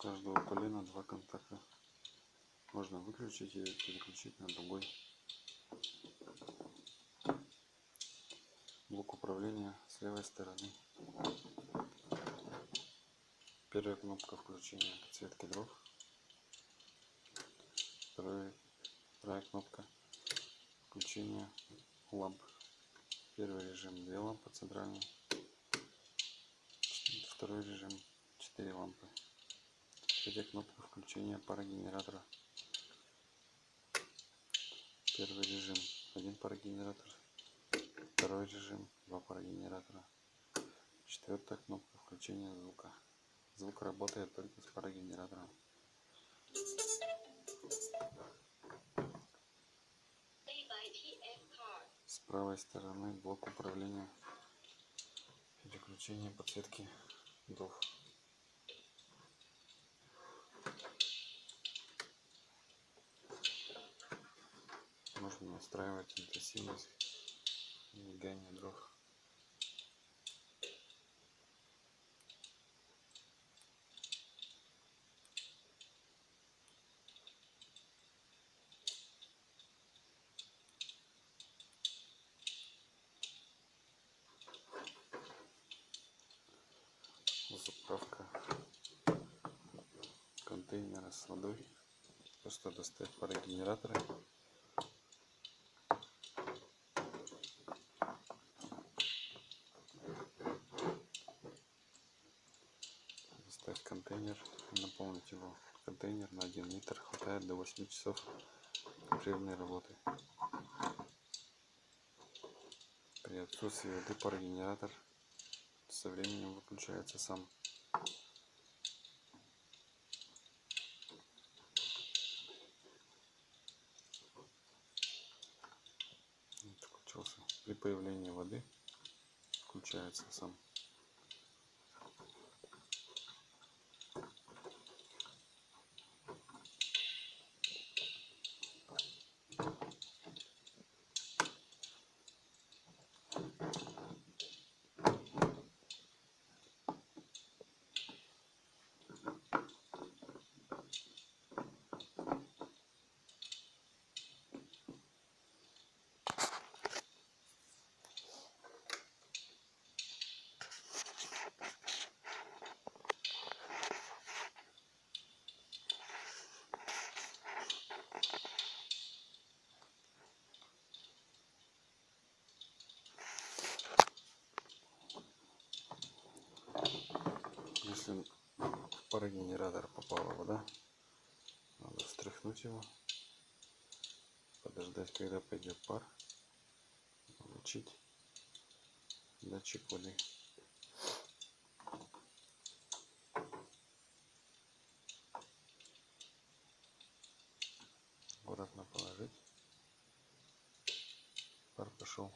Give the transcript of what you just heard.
каждого полена два контакта. Можно выключить и переключить на другой. Блок управления с левой стороны. Первая кнопка включения подсветки дров. Вторая кнопка включения ламп. Первый режим 2 лампы центральные. Второй режим 4 лампы. Третья кнопка включения парогенератора. Первый режим 1 парогенератор. Второй режим 2 парогенератора. Четвертая кнопка включения звука. Звук работает только с парогенератором. С правой стороны блок управления, переключение подсветки дров. Можно настраивать интенсивность мигания дров. Заправка контейнера с водой. Просто достать парогенераторы. Достать контейнер и наполнить его. Контейнер на 1 литр хватает до 8 часов непрерывной работы. При отсутствии воды парогенератор со временем выключается сам. Включился. При появлении воды включается сам. Если в парогенератор попала вода, надо встряхнуть его, подождать, когда пойдет пар, включить датчик воды. Аккуратно положить. Пар пошел.